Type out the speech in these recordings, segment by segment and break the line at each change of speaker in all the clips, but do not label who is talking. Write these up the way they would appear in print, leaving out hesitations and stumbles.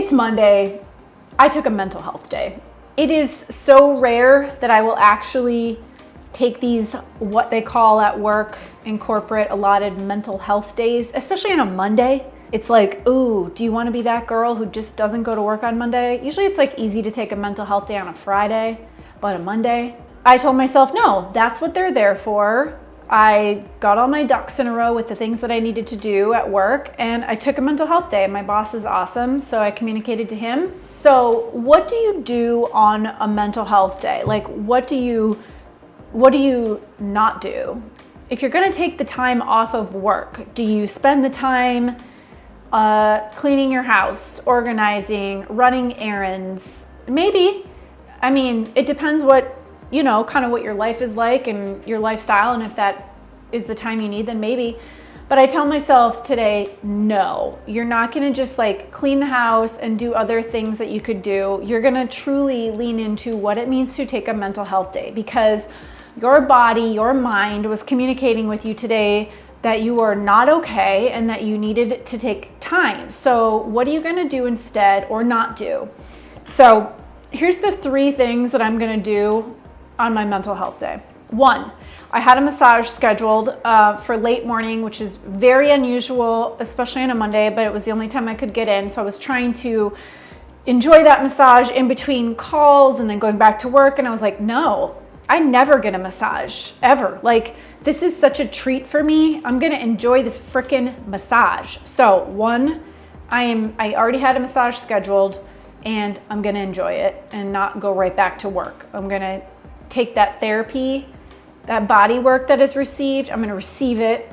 It's Monday. I took a mental health day. It is so rare that I will actually take these, what they call at work in corporate, allotted mental health days, especially on a Monday. It's like, ooh, do you want to be that girl who just doesn't go to work on Monday? Usually it's like easy to take a mental health day on a Friday, but a Monday. I told myself, no, that's what they're there for. I got all my ducks in a row with the things that I needed to do at work, and I took a mental health day. My boss is awesome, so I communicated to him. So what do you do on a mental health day? Like, what do you not do? If you're gonna take the time off of work, do you spend the time cleaning your house, organizing, running errands? Maybe. I mean, it depends what, kind of what your life is like and your lifestyle, and if that is the time you need, then maybe. But I tell myself today, no, you're not gonna just like clean the house and do other things that you could do. You're gonna truly lean into what it means to take a mental health day, because your body, your mind was communicating with you today that you are not okay and that you needed to take time. So what are you gonna do instead or not do? So here's the 3 things that I'm gonna do on my mental health day. 1, I had a massage scheduled for late morning, which is very unusual, especially on a Monday, but it was the only time I could get in. So I was trying to enjoy that massage in between calls and then going back to work. And I was like, no, I never get a massage ever. Like, this is such a treat for me. I'm gonna enjoy this freaking massage. So 1, I already had a massage scheduled, and I'm gonna enjoy it and not go right back to work. I'm gonna take that therapy, that body work that is received, I'm gonna receive it,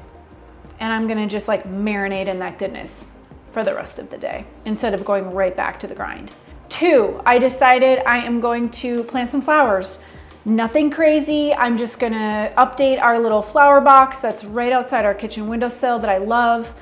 and I'm gonna just like marinate in that goodness for the rest of the day instead of going right back to the grind. 2, I decided I am going to plant some flowers. Nothing crazy. I'm just gonna update our little flower box that's right outside our kitchen windowsill that I love,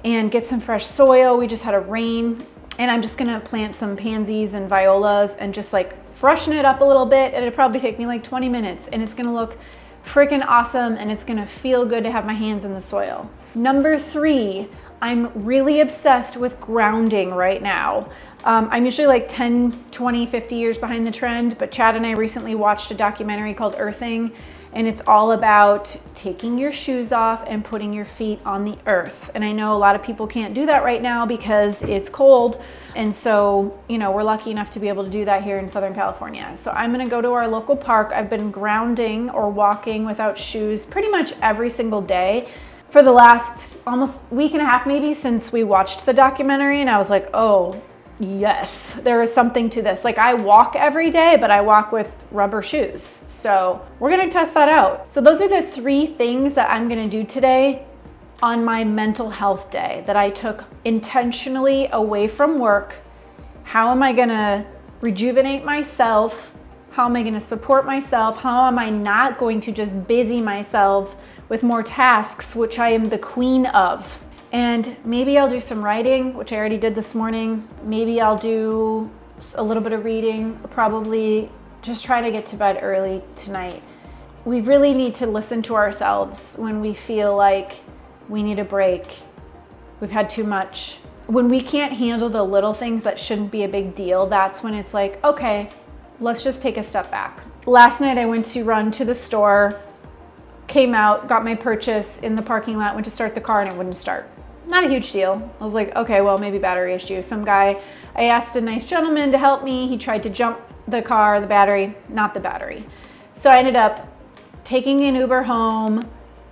and get some fresh soil. We just had a rain, and I'm just gonna plant some pansies and violas and just like freshen it up a little bit. It'll probably take me like 20 minutes, and it's gonna look freaking awesome, and it's gonna feel good to have my hands in the soil. Number 3, I'm really obsessed with grounding right now. I'm usually like 10, 20, 50 years behind the trend, but Chad and I recently watched a documentary called Earthing, and it's all about taking your shoes off and putting your feet on the earth. And I know a lot of people can't do that right now because it's cold. And so, we're lucky enough to be able to do that here in Southern California. So I'm gonna go to our local park. I've been grounding or walking without shoes pretty much every single day for the last almost week and a half maybe since we watched the documentary. And I was like, oh, yes, there is something to this. Like, I walk every day, but I walk with rubber shoes. So we're gonna test that out. So those are the 3 things that I'm gonna do today on my mental health day that I took intentionally away from work. How am I gonna rejuvenate myself? How am I gonna support myself? How am I not going to just busy myself with more tasks, which I am the queen of? And maybe I'll do some writing, which I already did this morning. Maybe I'll do a little bit of reading, probably just try to get to bed early tonight. We really need to listen to ourselves when we feel like we need a break. We've had too much. When we can't handle the little things that shouldn't be a big deal, that's when it's like, okay, let's just take a step back. Last night I went to run to the store, came out, got my purchase in the parking lot, went to start the car, and it wouldn't start. Not a huge deal. I was like, okay, well, maybe battery issue. Some guy, I asked a nice gentleman to help me. He tried to jump the car, the battery, not the battery. So I ended up taking an Uber home,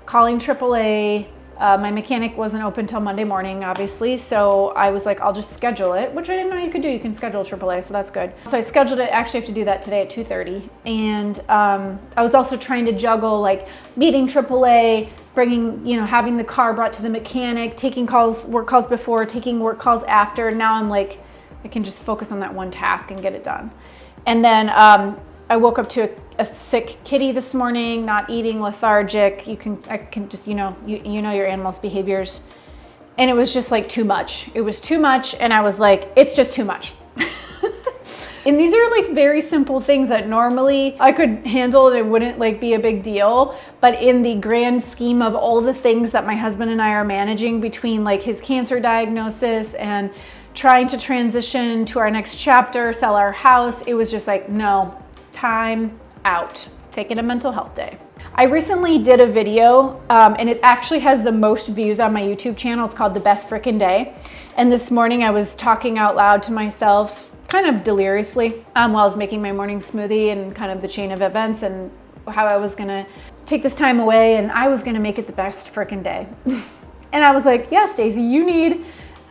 calling AAA. My mechanic wasn't open till Monday morning, obviously. So I was like, I'll just schedule it, which I didn't know you could do. You can schedule AAA, so that's good. So I scheduled it. Actually, I have to do that today at 2:30. And I was also trying to juggle like meeting AAA, bringing, having the car brought to the mechanic, taking calls, work calls before, taking work calls after. Now I'm like, I can just focus on that one task and get it done. And then I woke up to a sick kitty this morning, not eating, lethargic. I can just, you know your animal's behaviors. And it was just like too much. It was too much. And I was like, it's just too much. And these are like very simple things that normally I could handle and it wouldn't like be a big deal. But in the grand scheme of all the things that my husband and I are managing between like his cancer diagnosis and trying to transition to our next chapter, sell our house. It was just like, no, time out. Taking a mental health day. I recently did a video and it actually has the most views on my YouTube channel. It's called The Best Frickin' Day. And this morning I was talking out loud to myself, kind of deliriously, while I was making my morning smoothie and kind of the chain of events and how I was gonna take this time away and I was gonna make it the best frickin' day. And I was like, yes, Daisy, you need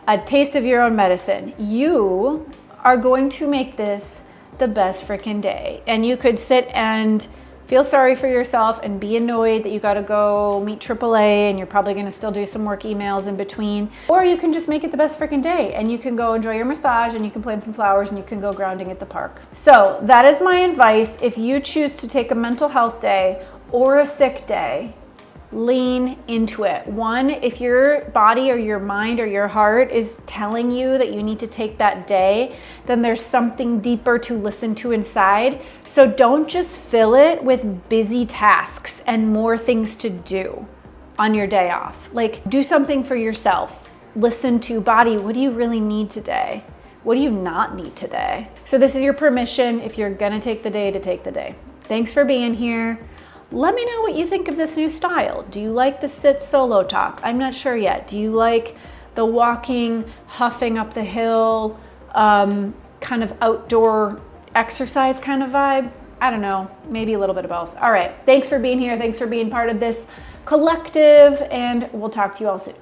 a taste of your own medicine. You are going to make this the best frickin' day. And you could sit and feel sorry for yourself and be annoyed that you gotta go meet AAA and you're probably gonna still do some work emails in between. Or you can just make it the best frickin' day and you can go enjoy your massage and you can plant some flowers and you can go grounding at the park. So that is my advice. If you choose to take a mental health day or a sick day, lean into it. One, if your body or your mind or your heart is telling you that you need to take that day, then there's something deeper to listen to inside. So don't just fill it with busy tasks and more things to do on your day off. Like, do something for yourself. Listen to body, what do you really need today? What do you not need today? So this is your permission if you're gonna take the day to take the day. Thanks for being here. Let me know what you think of this new style. Do you like the sit solo talk? I'm not sure yet. Do you like the walking, huffing up the hill, kind of outdoor exercise kind of vibe? I don't know, maybe a little bit of both. All right, thanks for being here. Thanks for being part of this collective, and we'll talk to you all soon.